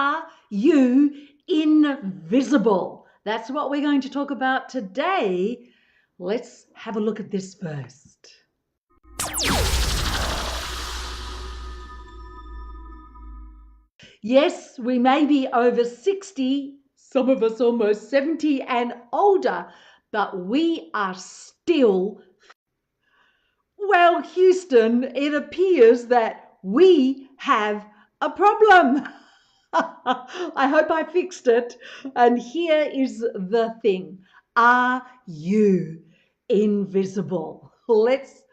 Are you invisible? That's what we're going to talk about today. Let's have a look at this first. Yes, we may be over 60, some of us almost 70 and older, but we are still, well, Houston, it appears that we have a problem. I hope I fixed it. And here is the thing. Are you invisible? Let's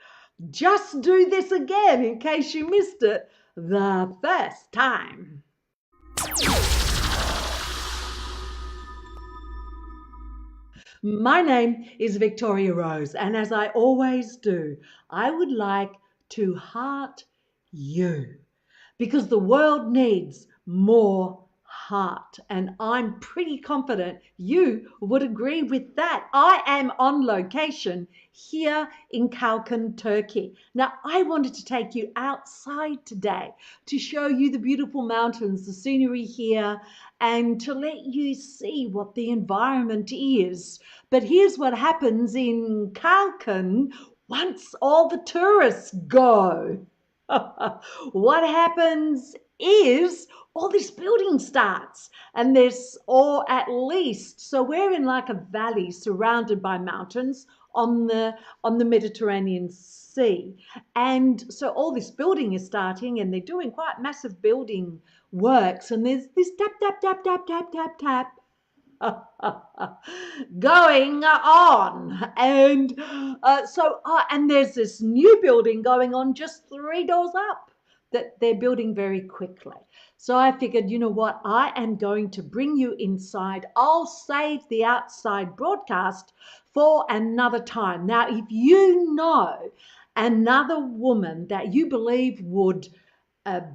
just do this again in case you missed it the first time. My name is Victoria Rose, and as I always do, I would like to heart you because the world needs more heart, and I'm pretty confident you would agree with that. I am on location here in Kalkan, Turkey. Now, I wanted to take you outside today to show you the beautiful mountains, the scenery here, and to let you see what the environment is. But here's what happens in Kalkan once all the tourists go. What happens is all this building starts, and there's, or at least, so we're in like a valley surrounded by mountains on the Mediterranean Sea, and so all this building is starting, and they're doing quite massive building works, and there's this tap tap tap tap tap tap tap going on, and and there's this new building going on just 3 doors up that they're building very quickly. So I figured, you know what, I am going to bring you inside. I'll save the outside broadcast for another time. Now, if you know another woman that you believe would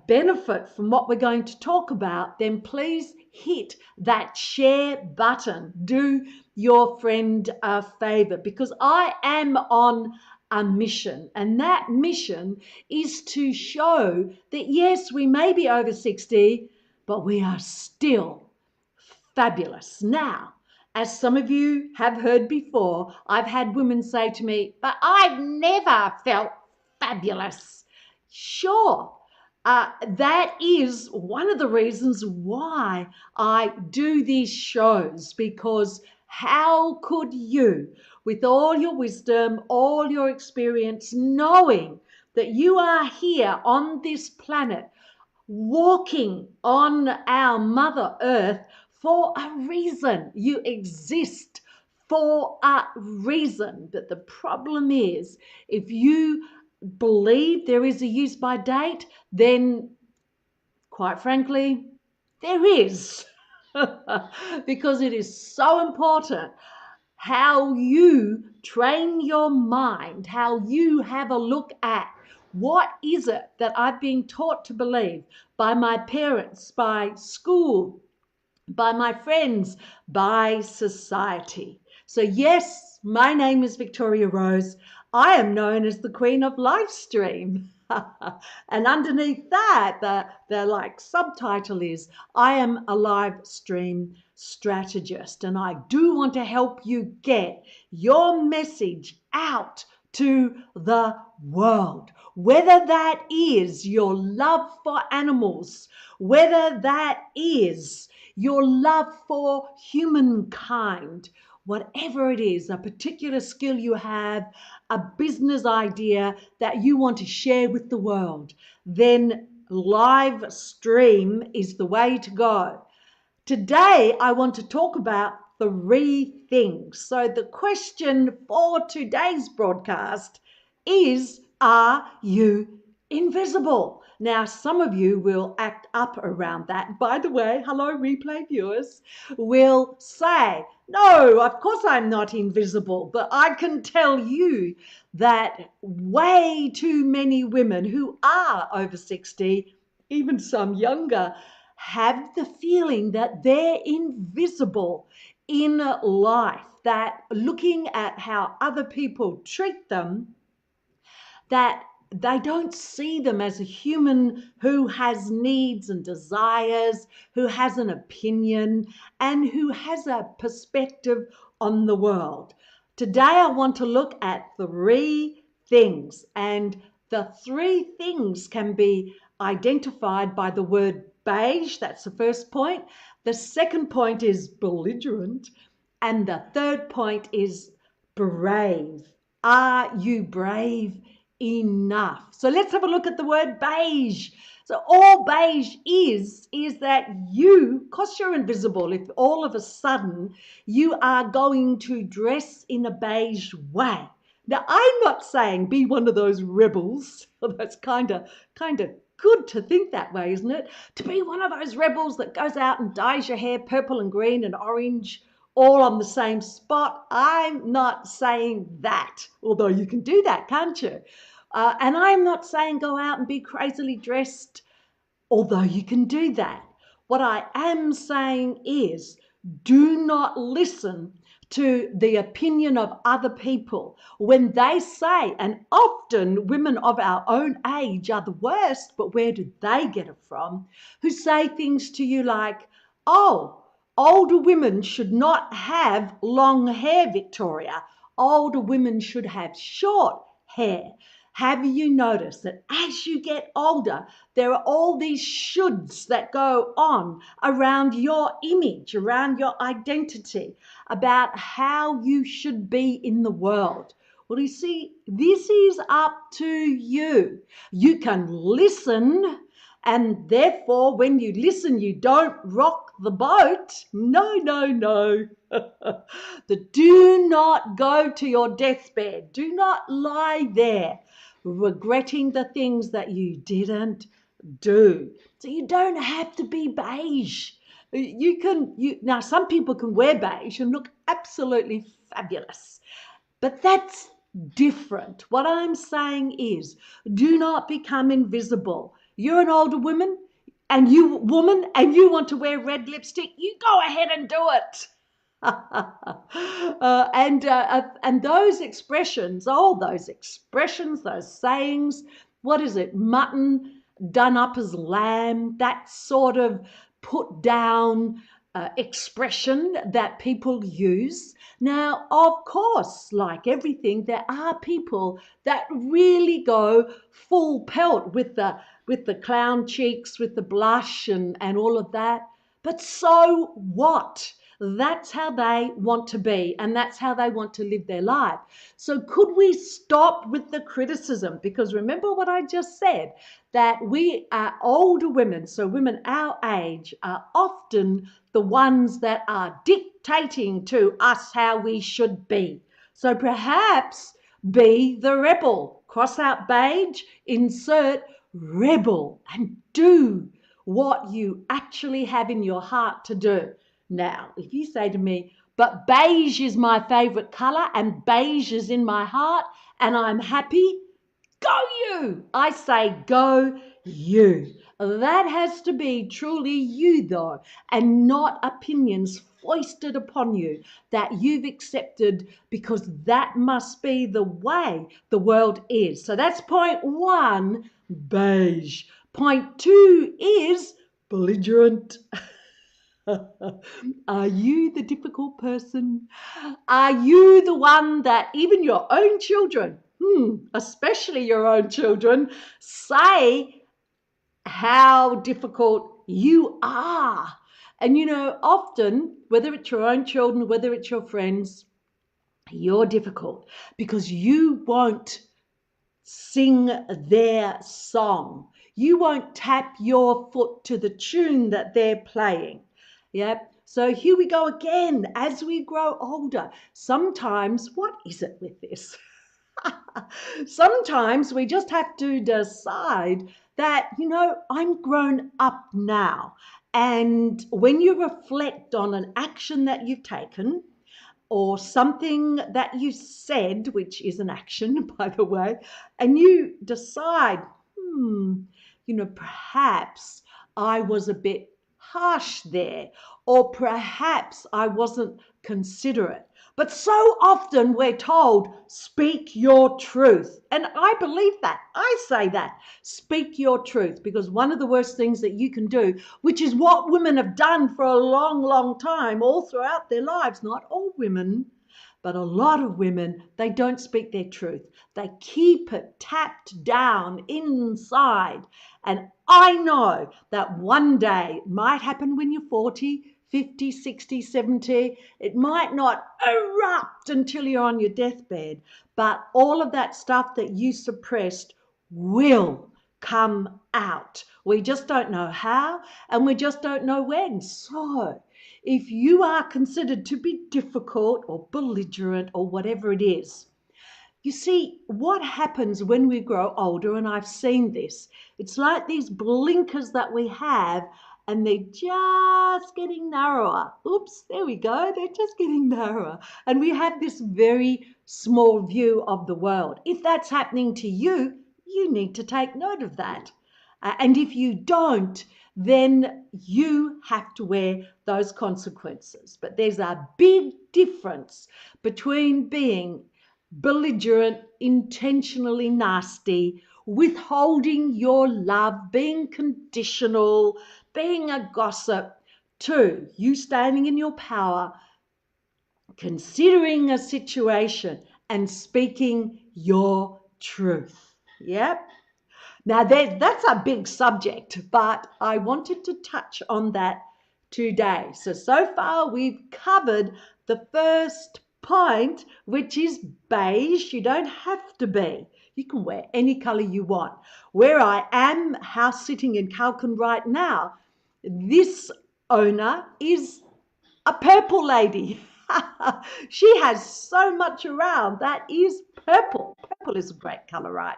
benefit from what we're going to talk about, then please hit that share button. Do your friend a favor, because I am on a mission, and that mission is to show that yes, we may be over 60, but we are still fabulous. Now, as some of you have heard before, I've had women say to me, but I've never felt fabulous. Sure. That is one of the reasons why I do these shows, because how could you, with all your wisdom, all your experience, knowing that you are here on this planet, walking on our Mother Earth for a reason? You exist for a reason. But the problem is, if you believe there is a use by date, then quite frankly, there is. Because it is so important how you train your mind, how you have a look at what is it that I've been taught to believe by my parents, by school, by my friends, by society. So yes, my name is Victoria Rose. I am known as the Queen of LiveStream. And underneath that, the like subtitle is, I am a live stream strategist, and I do want to help you get your message out to the world. Whether that is your love for animals, whether that is your love for humankind, whatever it is, a particular skill you have, a business idea that you want to share with the world, then live stream is the way to go. Today, I want to talk about 3 things. So the question for today's broadcast is, are you invisible? Now, some of you will act up around that. By the way, hello, replay viewers, will say, no, of course I'm not invisible. But I can tell you that way too many women who are over 60, even some younger, have the feeling that they're invisible in life, that looking at how other people treat them, that they don't see them as a human who has needs and desires, who has an opinion, and who has a perspective on the world. Today, I want to look at three things, and the three things can be identified by the word beige. That's the first point. The second point is belligerent, and the third point is brave. Are you brave enough? So let's have a look at the word beige. So all beige is that you, because you're invisible, if all of a sudden you are going to dress in a beige way. Now, I'm not saying be one of those rebels. That's kind of good to think that way, isn't it? To be one of those rebels that goes out and dyes your hair purple and green and orange all on the same spot. I'm not saying that, although you can do that, can't you? And I'm not saying go out and be crazily dressed, although you can do that. What I am saying is do not listen to the opinion of other people when they say, and often women of our own age are the worst, but where do they get it from? Who say things to you like, oh, older women should not have long hair, Victoria. Older women should have short hair. Have you noticed that as you get older, there are all these shoulds that go on around your image, around your identity, about how you should be in the world? Well, you see, this is up to you. You can listen, and therefore, when you listen, you don't rock the boat. No, no, no. Do not go to your deathbed. Do not lie there regretting the things that you didn't do. So you don't have to be beige. Now some people can wear beige and look absolutely fabulous, but that's different. What I'm saying is, do not become invisible. You're an older woman, and you want to wear red lipstick, you go ahead and do it. And those expressions, all those expressions, those sayings, what is it? Mutton done up as lamb, that sort of put down expression that people use. Now, of course, like everything, there are people that really go full pelt with the clown cheeks, with the blush and all of that. But so what? That's how they want to be, and that's how they want to live their life. So could we stop with the criticism? Because remember what I just said, that we are older women, so women our age are often the ones that are dictating to us how we should be. So perhaps be the rebel. Cross out beige, insert rebel, and do what you actually have in your heart to do. Now, if you say to me, but beige is my favorite color and beige is in my heart and I'm happy, go you. I say go you. That has to be truly you though, and not opinions foisted upon you that you've accepted, because that must be the way the world is. So that's point one, beige. Point two is belligerent. Are you the difficult person? Are you the one that even your own children, especially your own children, say how difficult you are? And often, whether it's your own children, whether it's your friends, you're difficult because you won't sing their song. You won't tap your foot to the tune that they're playing. Yep. So here we go again. As we grow older, sometimes, what is it with this? Sometimes we just have to decide that, I'm grown up now. And when you reflect on an action that you've taken, or something that you said, which is an action, by the way, and you decide, perhaps I was a bit harsh there, or perhaps I wasn't considerate. But so often we're told, speak your truth. And I believe that. I say that. Speak your truth, because one of the worst things that you can do, which is what women have done for a long, long time, all throughout their lives, not all women, but a lot of women, they don't speak their truth. They keep it tapped down inside. And I know that one day, it might happen when you're 40, 50, 60, 70. It might not erupt until you're on your deathbed, but all of that stuff that you suppressed will come out. We just don't know how, and we just don't know when. So if you are considered to be difficult or belligerent or whatever it is, you see, what happens when we grow older, and I've seen this, it's like these blinkers that we have, and they're just getting narrower. Oops, there we go. They're just getting narrower. And we have this very small view of the world. If that's happening to you, you need to take note of that. And if you don't, then you have to wear those consequences. But there's a big difference between being belligerent, intentionally nasty, withholding your love, being conditional, being a gossip, to you standing in your power, considering a situation and speaking your truth. Yep. Now, that's a big subject, but I wanted to touch on that today. So far we've covered the first point, which is beige. You don't have to be. You can wear any color you want. Where I am house sitting in Kalkan right now, this owner is a purple lady. She has so much around that is purple. Purple is a great color, right?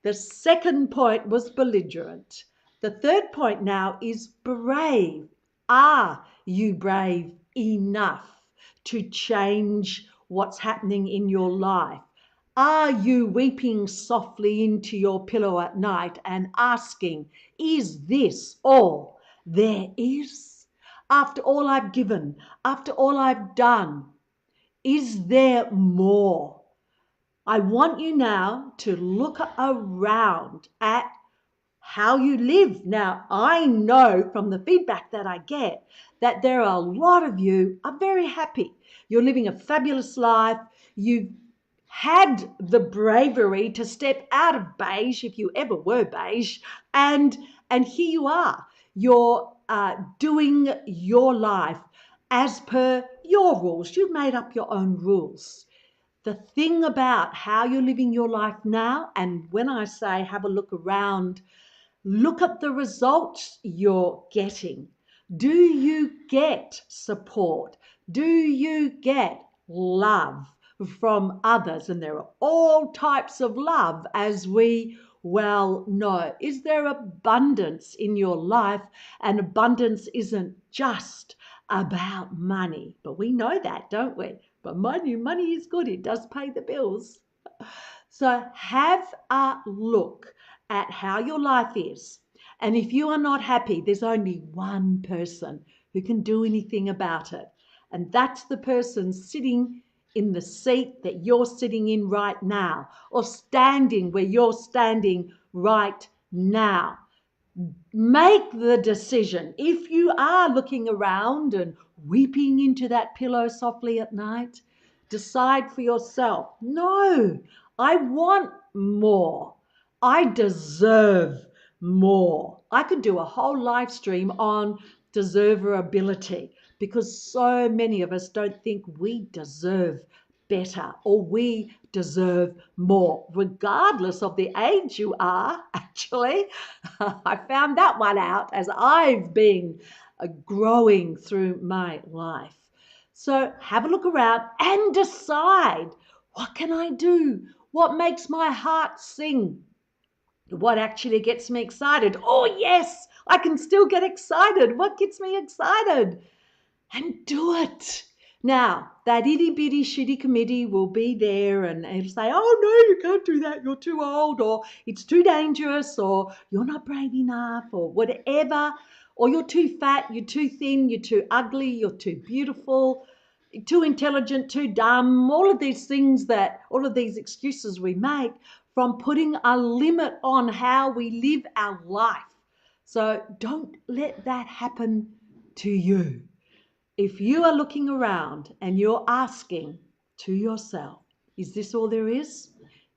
The second point was belligerent. The third point now is brave. Are you brave enough to change what's happening in your life? Are you weeping softly into your pillow at night and asking, is this all there is? After all I've given, after all I've done, is there more? I want you now to look around at how you live. Now, I know from the feedback that I get that there are a lot of you are very happy. You're living a fabulous life. You've had the bravery to step out of beige, if you ever were beige, and here you are. You're doing your life as per your rules. You've made up your own rules. The thing about how you're living your life now, and when I say have a look around, look at the results you're getting. Do you get support? Do you get love from others? And there are all types of love, as we well know. Is there abundance in your life? And abundance isn't just about money, but we know that, don't we? But money is good. It does pay the bills. So have a look at how your life is. And if you are not happy, there's only one person who can do anything about it. And that's the person sitting in the seat that you're sitting in right now, or standing where you're standing right now. Make the decision. If you are looking around and weeping into that pillow softly at night, decide for yourself, no, I want more. I deserve more. I could do a whole live stream on deservability, because so many of us don't think we deserve better or we deserve more, regardless of the age you are. Actually, I found that one out as I've been growing through my life. So have a look around and decide, what can I do? What makes my heart sing? What actually gets me excited? Oh yes, I can still get excited. What gets me excited? And do it. Now, that itty bitty shitty committee will be there and it'll say, oh no, you can't do that, you're too old, or it's too dangerous, or you're not brave enough, or whatever, or you're too fat, you're too thin, you're too ugly, you're too beautiful. too intelligent, too dumb, all of these excuses we make from putting a limit on how we live our life. So don't let that happen to you. If you are looking around and you're asking to yourself, is this all there is?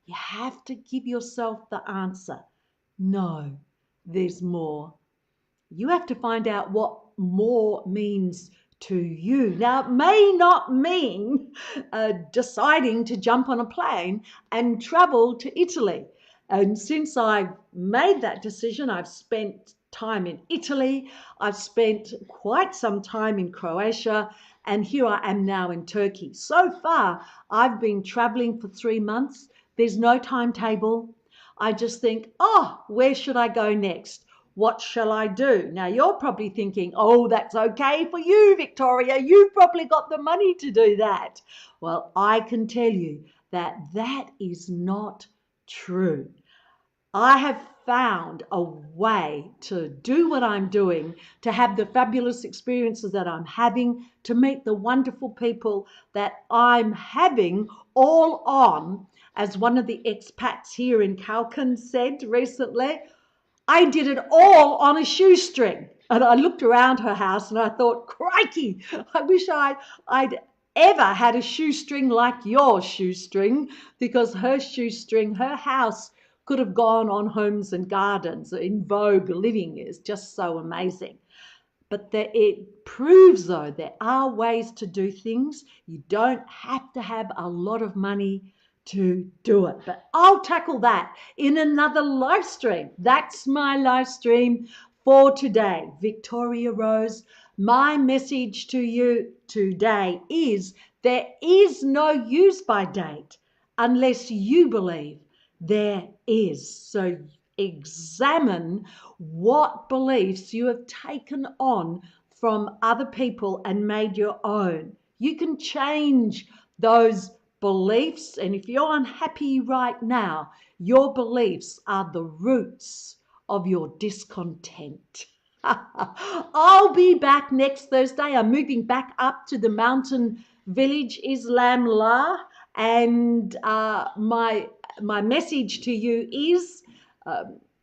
You have to give yourself the answer. No, there's more. You have to find out what more means to you. Now, it may not mean deciding to jump on a plane and travel to Italy. And since I've made that decision, I've spent time in Italy, I've spent quite some time in Croatia, and here I am now in Turkey. So far, I've been traveling for 3 months. There's no timetable. I just think, oh, where should I go next? What shall I do? Now, you're probably thinking, oh, that's okay for you, Victoria. You've probably got the money to do that. Well, I can tell you that that is not true. I have found a way to do what I'm doing, to have the fabulous experiences that I'm having, to meet the wonderful people that I'm having, all on, as one of the expats here in Kalkan said recently, I did it all on a shoestring. And I looked around her house and I thought, crikey, I wish I'd ever had a shoestring like your shoestring, because her shoestring, her house could have gone on Homes and Gardens. In Vogue Living is just so amazing. But it proves, though, there are ways to do things. You don't have to have a lot of money to do it. But I'll tackle that in another live stream. That's my live stream for today. Victoria Rose, my message to you today is there is no use by date unless you believe there is. So examine what beliefs you have taken on from other people and made your own. You can change those beliefs, and if you're unhappy right now, your beliefs are the roots of your discontent. I'll be back next Thursday. I'm moving back up to the mountain village Islam La, and my message to you is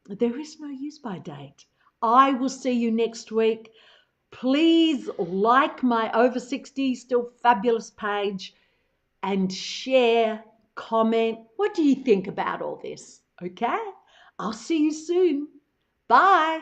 there is no use by date. I will see you next week. Please like my Over 60 Still Fabulous page and share, comment. What do you think about all this? Okay? I'll see you soon. Bye.